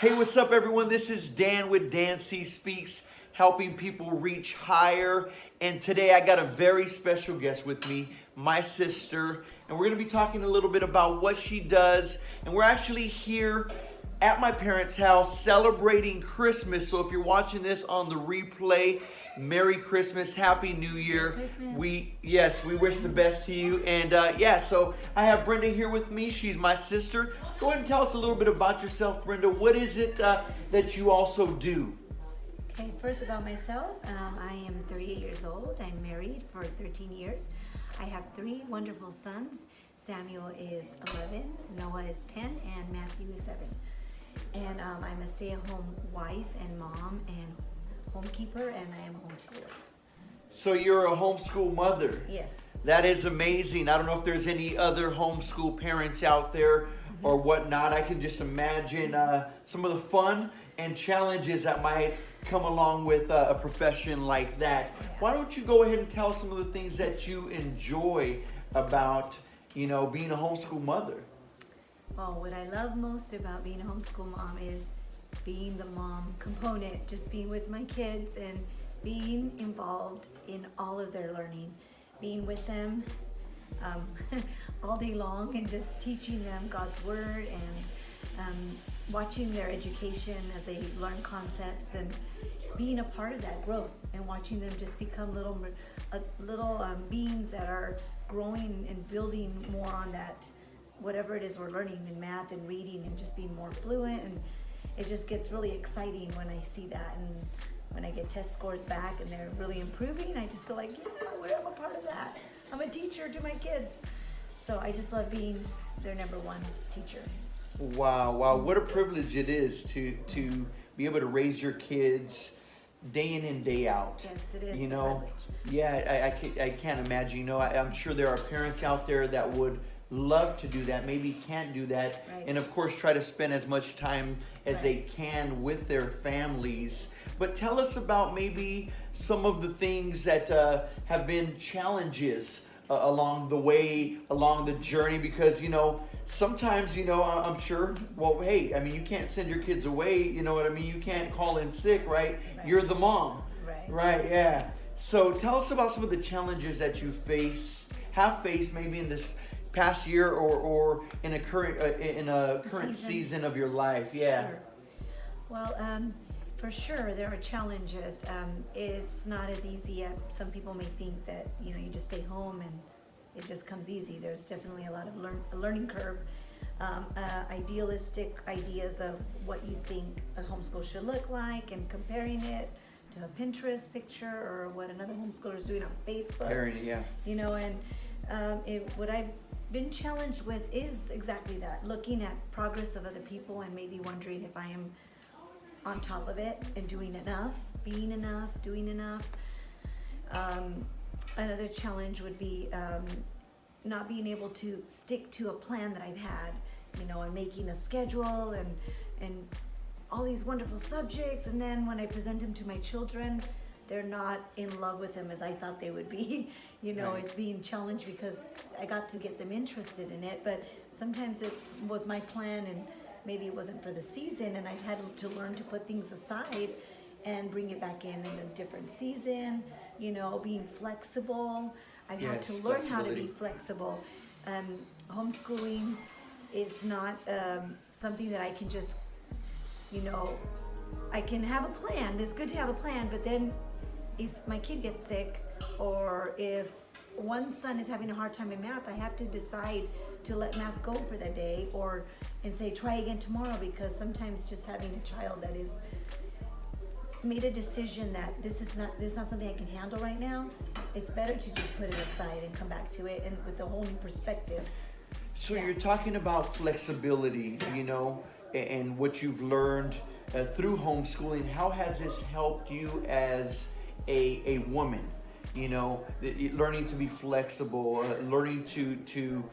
Hey, what's up, everyone? This is Dan with Dan C Speaks, helping people reach higher. And today I got a very special guest with me, my sister. And we're going to be talking a little bit about what she does. And we're actually here at my parents' house celebrating Christmas. So if you're watching this on the replay, Merry Christmas, Happy New Year. Christmas. We wish the best to you. And so I have Brenda here with me. She's my sister. Go ahead and tell us a little bit about yourself, Brenda. What is it that you also do? Okay, first about myself, I am 38 years old. I'm married for 13 years. I have 3 wonderful sons. Samuel is 11, Noah is 10, and Matthew is 7. And I'm a stay-at-home wife and mom and homekeeper, and I am a homeschooler. So you're a homeschool mother. Yes. That is amazing. I don't know if there's any other homeschool parents out there or whatnot. I can just imagine some of the fun and challenges that might come along with a profession like that. Why don't you go ahead and tell us some of the things that you enjoy about, being a homeschool mother? Well, what I love most about being a homeschool mom is being the mom component, just being with my kids and being involved in all of their learning, being with them all day long and just teaching them God's word and watching their education as they learn concepts and being a part of that growth and watching them just become little beings that are growing and building more on that, whatever it is we're learning in math and reading and just being more fluent. And it just gets really exciting when I see that, and when I get test scores back and they're really improving, I just feel like, I'm a part of that. I'm a teacher to my kids. So I just love being their number one teacher. Wow, what a privilege it is to be able to raise your kids day in and day out. Yes, it is a privilege. privilege. Yeah, I can't imagine. I'm sure there are parents out there that would love to do that, maybe can't do that, Right. and of course try to spend as much time as Right. they can with their families. But tell us about maybe some of the things that have been challenges along the way, along the journey, because sometimes I'm sure, well, hey, you can't send your kids away, you know what I mean? You can't call in sick, right? Right. You're the mom. Right. Yeah. So tell us about some of the challenges that you have faced maybe in this past year or in a current season of your life. Yeah. Sure. Well, for sure there are challenges. It's not as easy as some people may think, that you just stay home and it just comes easy. There's definitely a lot of a learning curve, idealistic ideas of what you think a homeschool should look like, and comparing it to a Pinterest picture or what another homeschooler is doing on Facebook. Yeah. What I've been challenged with is exactly that, looking at progress of other people and maybe wondering if I am on top of it and doing enough, being enough, doing enough. Another challenge would be not being able to stick to a plan that I've had, and making a schedule and all these wonderful subjects, and then when I present them to my children, they're not in love with them as I thought they would be. Right. It's being challenged because I got to get them interested in it, but sometimes it was my plan and maybe it wasn't for the season, and I had to learn to put things aside and bring it back in a different season, being flexible. I've had to learn how to be flexible. Homeschooling is not something that I can just, I can have a plan. It's good to have a plan, but then if my kid gets sick, or if one son is having a hard time in math, I have to decide to let math go for that day, and say try again tomorrow, because sometimes just having a child that is made a decision that this is not something I can handle right now, it's better to just put it aside and come back to it and with a whole new perspective. So Yeah. you're talking about flexibility, and what you've learned through homeschooling. How has this helped you as a woman? Learning to be flexible, learning to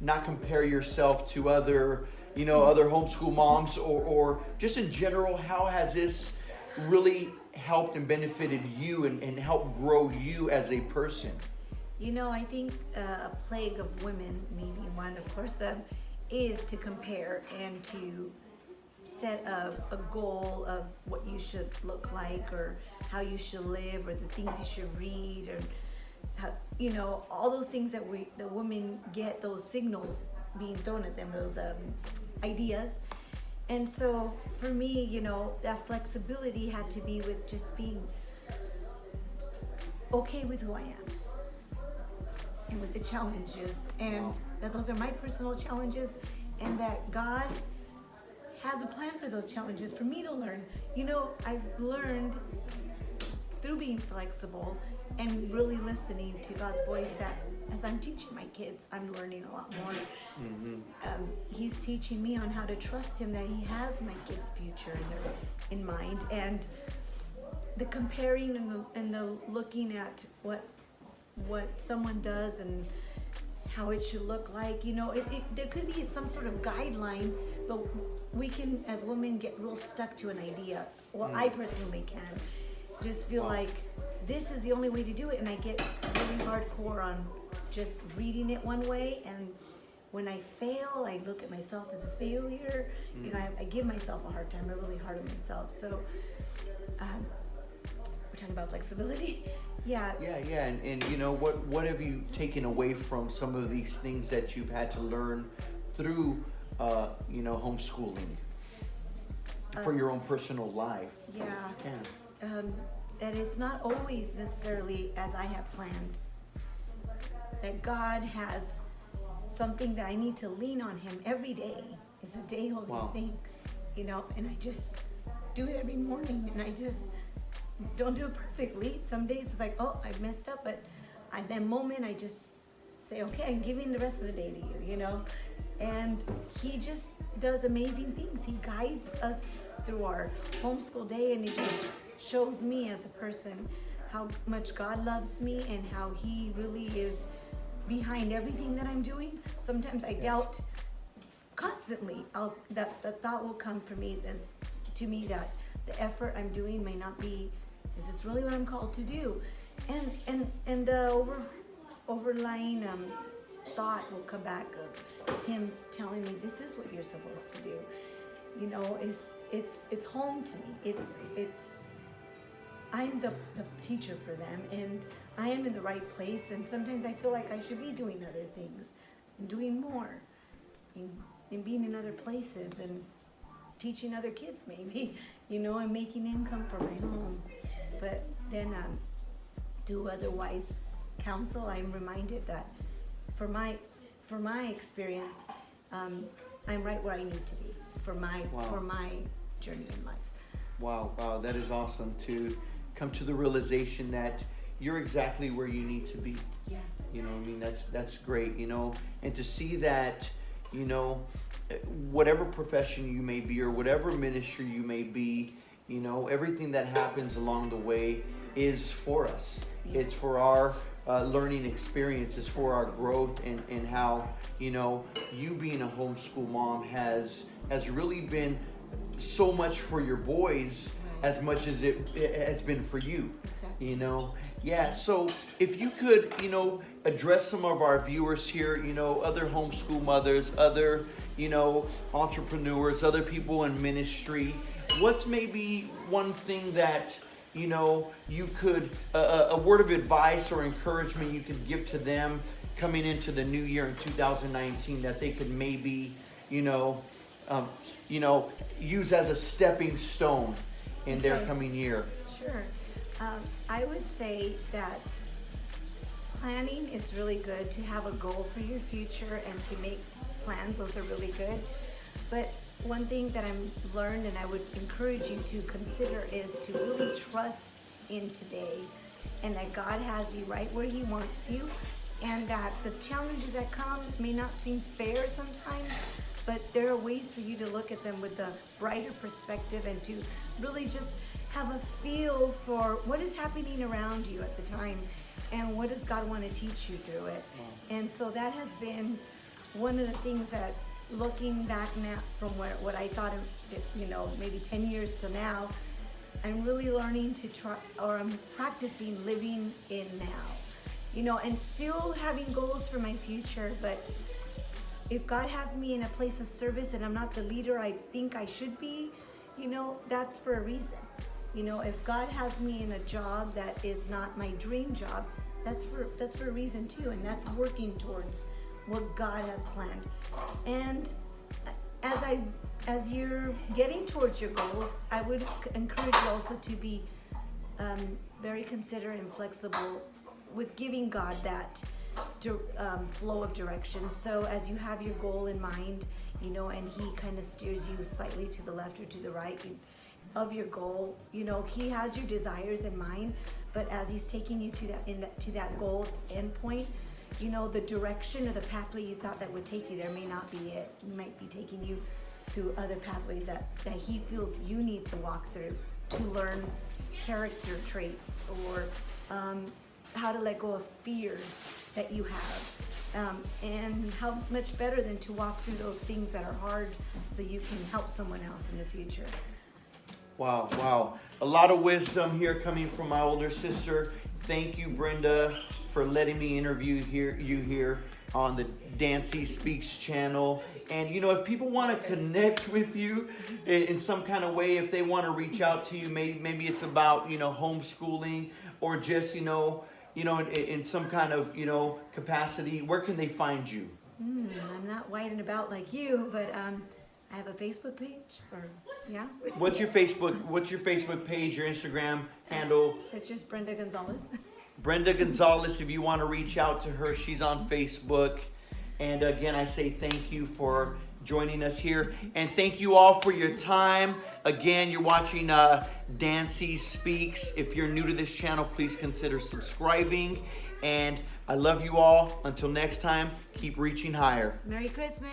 not compare yourself to other homeschool moms, or just in general. How has this really helped and benefited you and helped grow you as a person? I think a plague of women, maybe one, of course, is to compare and to set a goal of what you should look like, or how you should live, or the things you should read, or how, all those things that the women get, those signals being thrown at them, those ideas. And so for me, that flexibility had to be with just being okay with who I am and with the challenges, and that those are my personal challenges, and that God has a plan for those challenges for me to learn. I've learned through being flexible and really listening to God's voice, that as I'm teaching my kids, I'm learning a lot more. He's teaching me on how to trust Him, that He has my kids' future in mind, and the comparing and the looking at what someone does and how it should look like. There could be some sort of guideline, but we can, as women, get real stuck to an idea. Well, I personally can just feel like this is the only way to do it, and I get really hardcore on just reading it one way, and when I fail, I look at myself as a failure. I give myself a hard time. I'm really hard on myself. So we're talking about flexibility. Yeah. And what have you taken away from some of these things that you've had to learn through homeschooling for your own personal life? That it's not always necessarily as I have planned. That God has something that I need to lean on Him every day. It's a daily thing, and I just do it every morning, and I just don't do it perfectly. Some days it's like, oh, I messed up, but at that moment I just say, okay, I'm giving the rest of the day to you, and He just does amazing things. He guides us through our homeschool day, and He just shows me as a person how much God loves me and how He really is behind everything that I'm doing. Sometimes I doubt constantly. The thought will come to me that the effort I'm doing may not be, is this really what I'm called to do? And the overlying thought will come back of Him telling me, this is what you're supposed to do. It's home to me. I'm the teacher for them, and I am in the right place, and sometimes I feel like I should be doing other things and doing more and being in other places and teaching other kids maybe, and making income for my home. But then through other wise counsel, I'm reminded that for my experience, I'm right where I need to be for my journey in life. Wow, that is awesome to come to the realization that you're exactly where you need to be. That's great, and to see that, whatever profession you may be or whatever ministry you may be, everything that happens along the way is for us. It's for our learning experience, it's for our growth, and how, you being a homeschool mom has really been so much for your boys as much as it has been for you. Exactly. So if you could address some of our viewers here, other homeschool mothers, other entrepreneurs, other people in ministry, what's maybe one thing that you could a word of advice or encouragement you could give to them coming into the new year in 2019 that they could maybe use as a stepping stone in their coming year? Sure. I would say that planning is really good. To have a goal for your future and to make plans, those are really good. But one thing that I've learned and I would encourage you to consider is to really trust in today, and that God has you right where He wants you, and that the challenges that come may not seem fair sometimes, but there are ways for you to look at them with a brighter perspective and to really just have a feel for what is happening around you at the time and what does God want to teach you through it. And so that has been one of the things that, looking back now from what I thought of, maybe 10 years to now, I'm really learning to try, or I'm practicing living in now, and still having goals for my future, but if God has me in a place of service and I'm not the leader I think I should be, that's for a reason. If God has me in a job that is not my dream job, that's for a reason too, and that's working towards what God has planned. And as you're getting towards your goals, I would encourage you also to be very considerate and flexible with giving God that flow of direction. So as you have your goal in mind, and He kind of steers you slightly to the left or to the right of your goal, He has your desires in mind, but as He's taking you to that goal end point, the direction or the pathway you thought that would take you there may not be it. He might be taking you through other pathways that He feels you need to walk through to learn character traits or how to let go of fears that you have, and how much better than to walk through those things that are hard so you can help someone else in the future. Wow. A lot of wisdom here coming from my older sister. Thank you, Brenda, for letting me interview you here on the Dancy Speaks channel. And if people want to connect with you in some kind of way, if they want to reach out to you, maybe it's about homeschooling or just in some kind of capacity, where can they find you? I'm not white and about like you, but I have a Facebook page. Yeah. What's your Facebook page? Your Instagram handle? It's just Brenda Gonzalez. Brenda Gonzalez. If you want to reach out to her, she's on Facebook. And again, I say thank you for joining us here, and thank you all for your time. Again, you're watching Dancy Speaks. If you're new to this channel, please consider subscribing. And I love you all. Until next time, keep reaching higher. Merry Christmas.